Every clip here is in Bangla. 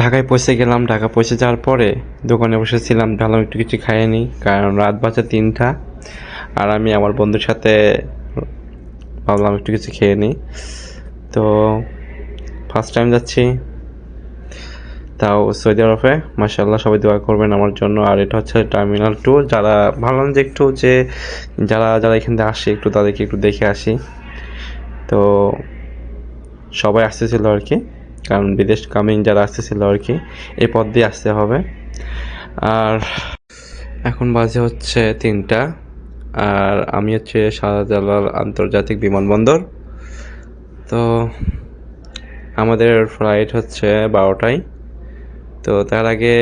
ঢাকায় পৌঁছে গেলাম। ঢাকা পৌঁছে যাওয়ার পরে দোকানে বসেছিলাম, ভালো একটু কিছু খাইয়ে নিই, কারণ রাত বাজে 3টা। আর আমি আমার বন্ধুর সাথে ভাবলাম একটু কিছু খেয়ে নিই। তো ফার্স্ট টাইম যাচ্ছি, তাও সৌদি আরবে। মাশাআল্লাহ, সবাই দোয়া করবেন আমার জন্য। আর এটা হচ্ছে টার্মিনাল 2। যারা ভাবলাম যে একটু যে যারা যারা এখান থেকে আসে একটু তাদেরকে একটু দেখে আসি। তো সবাই আসতেছিল আর কি, কারণ বিদেশ কামিং যারা আসতেছিল আর কি, এই পথ দিয়ে আসতে হবে। আর এখন বাজে হচ্ছে 3টা, আর আমি হচ্ছে শাহজালাল আন্তর্জাতিক বিমানবন্দর। তো আমাদের ফ্লাইট হচ্ছে 12টায়। তো তার আগে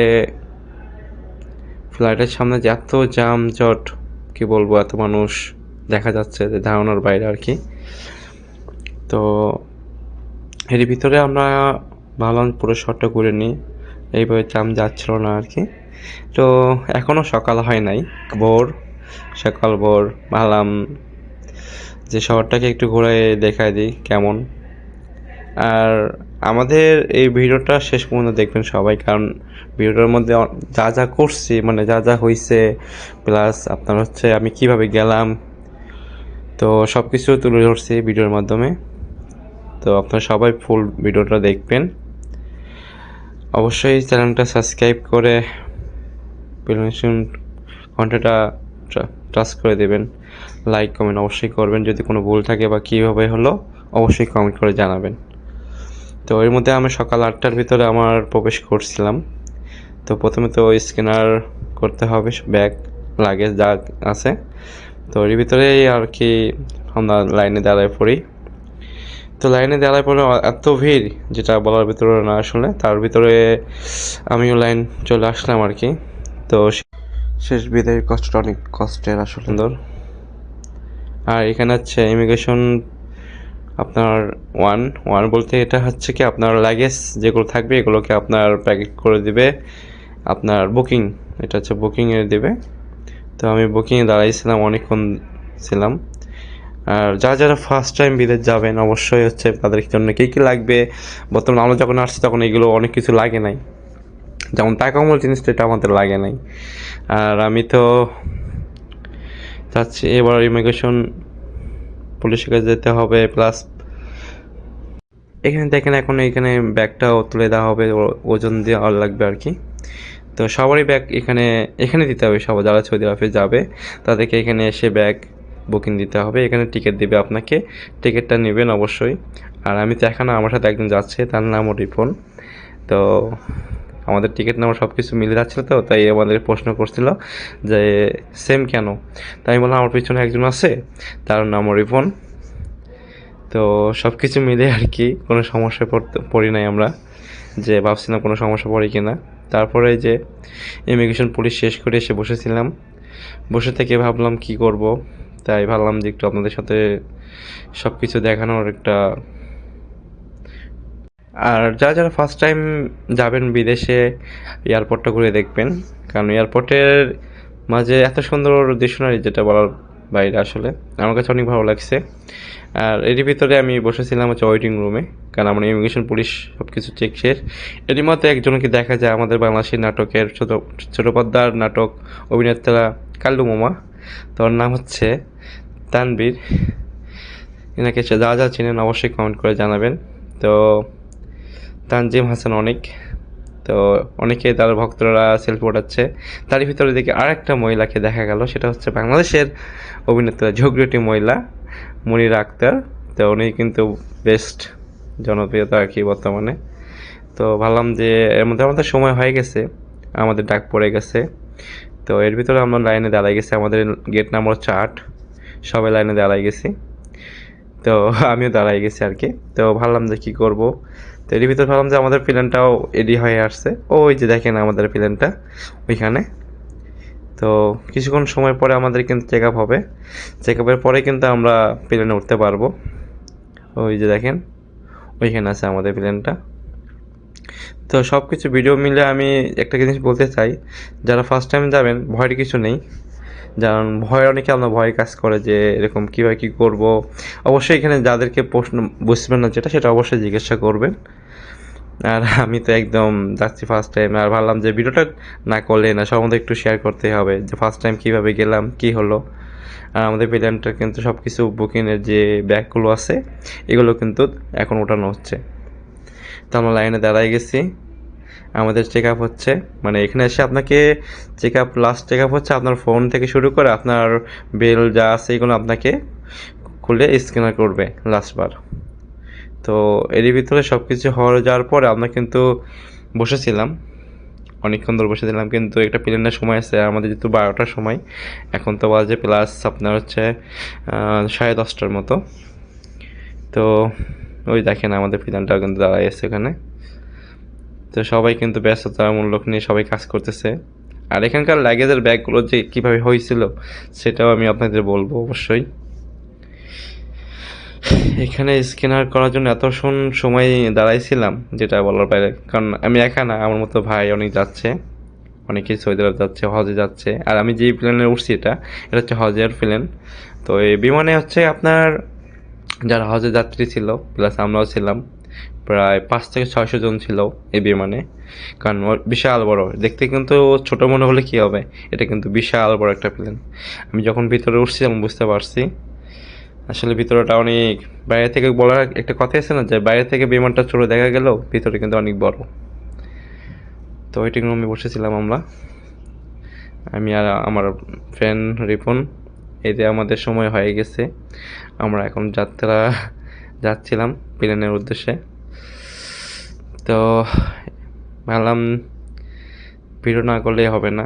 ফ্লাইটের সামনে যে এত যানজট, কি বলবো, এত মানুষ দেখা যাচ্ছে যে ধারণার বাইরে আর কি। তো এর ভিতরে আমরা ভাবলাম পুরো শটটা করে নিই, এইভাবে চাম যাচ্ছিল না আর কি। তো এখনও সকাল হয় নাই, সকাল ভোর। ভাবলাম যে শহরটাকে একটু ঘুরে দেখাই দিই কেমন। আর আমাদের এই ভিডিওটা শেষ পর্যন্ত দেখবেন সবাই, কারণ ভিডিওটার মধ্যে যা যা করছি, মানে যা যা হয়েছে, প্লাস আপনার হচ্ছে আমি কিভাবে গেলাম, তো সব কিছু তুলে ধরছি ভিডিওর মাধ্যমে। তো আপনারা সবাই ফুল ভিডিওটা দেখবেন। অবশ্যই চ্যানেলটা সাবস্ক্রাইব করে প্রিপারেশন ঘন্টাটা টাচ করে দেবেন। লাইক কমেন্ট অবশ্যই করবেন, যদি কোনো ভুল থাকে বা কীভাবে হলো অবশ্যই কমেন্ট করে জানাবেন। তো এর মধ্যে আমি সকাল 8টার ভিতরে আমার প্রবেশ করছিলাম। তো প্রথমে তো স্ক্যানার করতে হবে ব্যাগ লাগেজ যা আছে। তো এর ভিতরেই আর কি আমরা লাইনে দাঁড়ায় পড়ি। তো লাইনে দাঁড়ায় পড়ে এত ভিড়, যেটা বলার ভিতরে না আসলে। তার ভিতরে আমিও লাইন চলে আসলাম আর কি। তো শেষ বিদায়ের কষ্টটা অনেক কষ্টের আসলে সুন্দর। আর এখানে হচ্ছে ইমিগ্রেশন আপনার ওয়ান ওয়ান বলতে এটা হচ্ছে কি আপনার লাগেজ যেগুলো থাকবে এগুলোকে আপনার প্যাকেট করে দিবে, আপনার বুকিং, এটা হচ্ছে বুকিংয়ে দিবে। তো আমি বুকিংয়ে দাঁড়াইছিলাম, অনেকক্ষণ ছিলাম। আর যারা ফার্স্ট টাইম বিদেশ যাবেন অবশ্যই হচ্ছে তাদের জন্য কী কী লাগবে, বর্তমানে আমরা যখন আসছি তখন এগুলো অনেক কিছু লাগে নাই, যেমন টাকামূল জিনিসটা এটা আমাদের লাগে নাই। আর আমি তো চাচ্ছি এবার ইমিগ্রেশন পুলিশের কাছে যেতে হবে, প্লাস এখানে দেখেন এখন এখানে ব্যাগটাও তুলে দেওয়া হবে, ওজন দেওয়া লাগবে আর কি। তো সবারই ব্যাগ এখানে এখানে দিতে হবে, সবাই যারা সৌদি আরবে যাবে তাদেরকে এখানে এসে ব্যাগ বুকিং দিতে হবে। এখানে টিকিট দিবে আপনাকে, টিকিটটা নেবেন অবশ্যই। আর আমি তো এখানে আমার সাথে একজন যাচ্ছে, তার নামও রিপন। তো আমাদের টিকিট নাম্বার সব কিছু মিলে যাচ্ছিলো, তো তাই আমাদের প্রশ্ন করছিল যে সেম কেন। তাই আমি বললাম আমার পিছনে একজন আছে, তার নামও রিপন। তো সব কিছু মিলে আর কি কোনো সমস্যায় পড়ি নাই আমরা, যে ভাবছিলাম কোনো সমস্যা পড়ি কি না। তারপরে যে ইমিগ্রেশন পুলিশ শেষ করে এসে বসেছিলাম, বসে থেকে ভাবলাম কি করব, তাই ভাবলাম যে একটু আপনাদের সাথে সব কিছু দেখানোর একটা। আর যারা ফার্স্ট টাইম যাবেন বিদেশে, এয়ারপোর্টটা ঘুরে দেখবেন, কারণ এয়ারপোর্টের মাঝে এত সুন্দর ডিকশনারি যেটা বলার বাইরে আসলে। আমার কাছে অনেক ভালো লাগছে। আর এর ভিতরে আমি বসেছিলাম হচ্ছে ওয়েটিং রুমে, কারণ আমার ইমিগ্রেশন পুলিশ সব কিছু চেক শেষ। এরই মধ্যে একজনকে দেখা যায় আমাদের বাংলাদেশের নাটকের ছোট পর্দার নাটক অভিনেতা কাল্লু মামা। তো ওর নাম হচ্ছে তানবীর। এনাকে যা চিনেন অবশ্যই কমেন্ট করে জানাবেন। তো তানজিম হাসান অনেক, তো অনেকে তার ভক্তরা সেলফি ওঠাচ্ছে। তারই ভিতরে দেখি আরেকটা মহিলাকে দেখা গেল, সেটা হচ্ছে বাংলাদেশের অভিনেতা ঝগড়ুটি মহিলা মুনিরা আক্তার। তো উনি কিন্তু বেস্ট জনপ্রিয়তা আর কি বর্তমানে। তো ভাবলাম যে এর মধ্যে আমাদের সময় হয়ে গেছে, আমাদের ডাক পড়ে গেছে। তো এর ভিতরে আমরা লাইনে দাঁড়াই গেছি, আমাদের গেট নাম্বার হচ্ছে 8, সবাই লাইনে দাঁড়াই গেছি। তো আমিও দাঁড়াই গেছি আর কি। তো ভাবলাম যে কী করবো, তো এর ভিতরে ভাবলাম যে আমাদের প্লেনটাও রেডি হয়ে আসছে, ওই যে দেখেন আমাদের প্লেনটা ওইখানে। তো কিছুক্ষণ সময় পরে আমাদের কিন্তু চেক আপ হবে, চেক আপের পরে কিন্তু আমরা প্লেনে উঠতে পারবো। ওই যে দেখেন ওইখানে আছে আমাদের প্লেনটা। তো সব কিছু ভিডিও মিলে আমি একটা জিনিস বলতে চাই, যারা ফার্স্ট টাইম যাবেন ভয়ের কিছু নেই। যেমন ভয়, অনেকে আমরা ভয় কাজ করে যে এরকম কীভাবে কী করবো। অবশ্যই এখানে যাদেরকে প্রশ্ন বুঝবেন না যেটা, সেটা অবশ্যই জিজ্ঞাসা করবেন। আর আমি তো একদম যাচ্ছি ফার্স্ট টাইম, আর ভাবলাম যে ভিডিওটা না করলে না, সবার মধ্যে একটু শেয়ার করতে হবে যে ফার্স্ট টাইম কীভাবে গেলাম, কি হলো। আর আমাদের প্ল্যানটা কিন্তু সব কিছু বুকিংয়ের যে ব্যাগগুলো আছে এগুলো কিন্তু এখন ওঠানো হচ্ছে। তো আমরা লাইনে দাঁড়ায় গেছি, আমাদের চেক আপ হচ্ছে, মানে এখানে এসে আপনাকে check up, last check up হচ্ছে আপনার ফোন থেকে শুরু করে আপনার বিল যা আছে এগুলো আপনাকে খুলে স্ক্যানার করবে লাস্টবার। তো এরই ভিতরে সব কিছু হয়ে যাওয়ার পরে আমরা কিন্তু বসেছিলাম, অনেকক্ষণ ধরে বসেছিলাম, কিন্তু একটা প্লেনের সময় আছে আমাদের যেহেতু 12টার সময়, এখন তো বাজে প্লাস আপনার হচ্ছে 10:30টার মতো। তো ওই দেখেন আমাদের প্লেনটাও কিন্তু দাঁড়াই আছে এখানে। তো সবাই কিন্তু ব্যস্ততামূলক নিয়ে সবাই কাজ করতেছে। আর এখানকার লাগেজের ব্যাগগুলো যে কীভাবে হয়েছিল সেটাও আমি আপনাদের বলবো অবশ্যই। এখানে স্ক্যানার করার জন্য এত সময় দাঁড়াইছিলাম যেটা বলার বাইরে, কারণ আমি একা না, আমার মতো ভাই অনেক যাচ্ছে, অনেকেই সৌদি আরব যাচ্ছে, হজে যাচ্ছে। আর আমি যেই প্লেনে উঠছি এটা হচ্ছে হজের প্লেন। তো এই বিমানে হচ্ছে আপনার যারা হজে যাত্রী ছিল প্লাস আমরাও ছিলাম, প্রায় 500 থেকে 600 জন ছিল এই বিমানে। কারণ বিশাল বড় দেখতে, কিন্তু ছোট মনে হলে কী হবে, এটা কিন্তু বিশাল বড় একটা প্লেন। আমি যখন ভিতরে উঠছিলাম বুঝতে পারছি আসলে ভিতরটা অনেক, বাইরে থেকে বলার একটা কথা আছে না যে বাইরে থেকে বিমানটা ছোট দেখা গেল, ভিতরে কিন্তু অনেক বড়। তো ওয়েটিং রুমে বসেছিলাম আমরা, আমি আর আমার ফ্রেন্ড রিপন। এই যে আমাদের সময় হয়ে গেছে, আমরা এখন যাচ্ছিলাম প্লেনের উদ্দেশ্যে। তো ভাবলাম ভিডিও না করলে হবে না,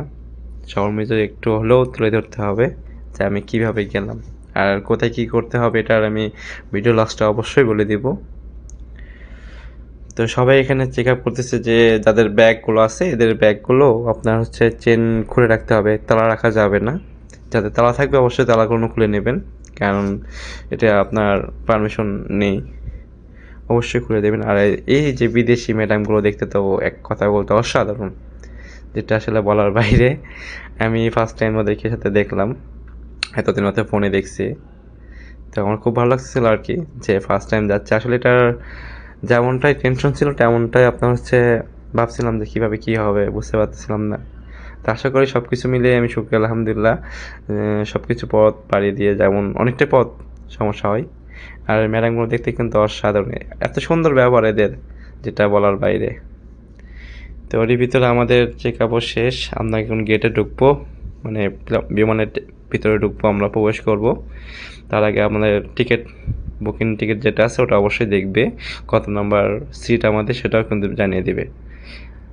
সবার মিলে একটু হলেও তুলে ধরতে হবে যে আমি কিভাবে গেলাম আর কোথায় কী করতে হবে, এটার আমি ভিডিও লাস্টে অবশ্যই বলে দিব। তো সবাই এখানে চেক আপ করতেছে যে যাদের ব্যাগগুলো আছে এদের ব্যাগগুলো আপনার হচ্ছে চেন খুলে রাখতে হবে, তালা রাখা যাবে না। যাদের তালা থাকবে অবশ্যই তালাগুলো খুলে নেবেন, কারণ এটা আপনার পারমিশন নেই, অবশ্যই খুলে দেবেন। আর এই যে বিদেশি ম্যাডামগুলো দেখতে তো এক কথা বলতে অসাধারণ, যেটা আসলে বলার বাইরে। আমি ফার্স্ট টাইম ওদেরকে সাথে দেখলাম, এতদিন হতে ফোনে দেখছি। তো আমার খুব ভালো লাগছিল আর কি, যে ফার্স্ট টাইম যাচ্ছে। আসলে এটার যেমনটাই টেনশন ছিল তেমনটাই আপনার হচ্ছে ভাবছিলাম যে কীভাবে কী হবে, বুঝতে পারতেছিলাম না। তো আশা করি সব কিছু মিলিয়ে আমি সুখী, আলহামদুলিল্লাহ। সব কিছু পথ পাড়ি দিয়ে, যেমন অনেকটাই পথ সমস্যা হয়। আর ম্যাডামগুলো দেখতে কিন্তু অসাধারণ, এত সুন্দর ব্যবহার এদের, যেটা বলার বাইরে। তো ওরই ভিতরে আমাদের চেক আপও শেষ, আমরা এখন গেটে ঢুকবো, মানে বিমানের ভিতরে ঢুকবো, আমরা প্রবেশ করব। তার আগে আমাদের বুকিং টিকিট যেটা আছে ওটা অবশ্যই দেখবে, কত নাম্বার সিট আমাদের সেটাও কিন্তু জানিয়ে দিবে।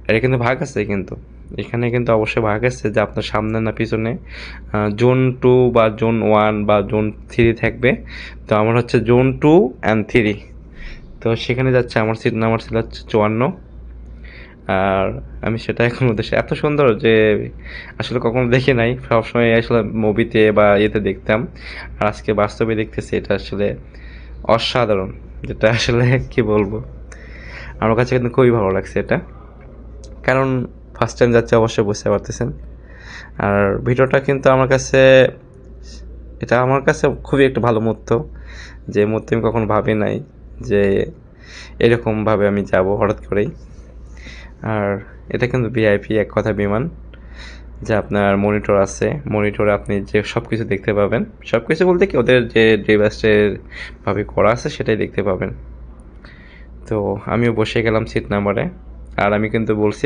এটা কিন্তু ভাগ আছে, কিন্তু এখানে কিন্তু অবশ্যই ভাগ আছে যে আপনার সামনে না পিছনে জোন 2 বা জোন 1 বা জোন 3 থাকবে। তো আমার হচ্ছে জোন 2 অ্যান্ড 3। তো সেখানে যাচ্ছে, আমার সিট নাম্বার ছিল হচ্ছে 54। আর আমি সেটা এখন উদ্দেশ্যে এত সুন্দর যে আসলে কখনো দেখি নাই, সবসময় আসলে মুভিতে বা ইয়েতে দেখতাম, আর আজকে বাস্তবে দেখতেছি, এটা আসলে অসাধারণ, যেটা আসলে কি বলবো, আমার কাছে কিন্তু খুবই ভালো লাগছে এটা, কারণ ফার্স্ট টাইম যাচ্ছে অবশ্যই বুঝতে পারতেছেন। আর ভিডিওটা কিন্তু আমার কাছে, এটা আমার কাছে খুবই একটা ভালো মুহূর্ত, যে মুহূর্তে আমি কখনো ভাবি নাই যে এরকমভাবে আমি যাব হঠাৎ করেই। আর এটা কিন্তু ভিআইপি এক কথা বিমান, যে আপনার মনিটর আছে, মনিটরে আপনি যে সব কিছু দেখতে পাবেন, সব কিছু বলতে কি ওদের যে ডিভাইসের ভাবে করা আছে সেটাই দেখতে পাবেন। তো আমিও বসে গেলাম সিট নাম্বারে। আর আমি কিন্তু বলছি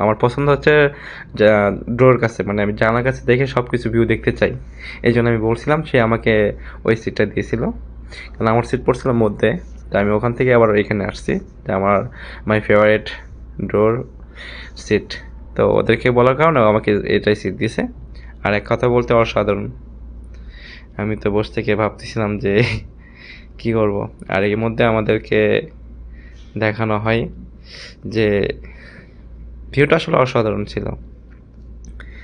আমার পছন্দ হচ্ছে ডোর কাছে, মানে আমি জানালার কাছে দেখে সব কিছু ভিউ দেখতে চাই, এই জন্য আমি বলছিলাম, সে আমাকে ওই সিটটা দিয়েছিল, কারণ আমার সিট পড়ছিল মধ্যে। তো আমি ওখান থেকে আবার এখানে আসছি, যে আমার মাই ফেভারিট ডোর সিট। তো ওদেরকে বলার কারণে আমাকে এটাই সিট দিয়েছে। আর এক কথা বলতে অসাধারণ, আমি তো বসে থেকে ভাবতেছিলাম যে কি করব। আর এর মধ্যে আমাদেরকে দেখানো হয় যে ভিউটা আসলে অসাধারণ ছিল।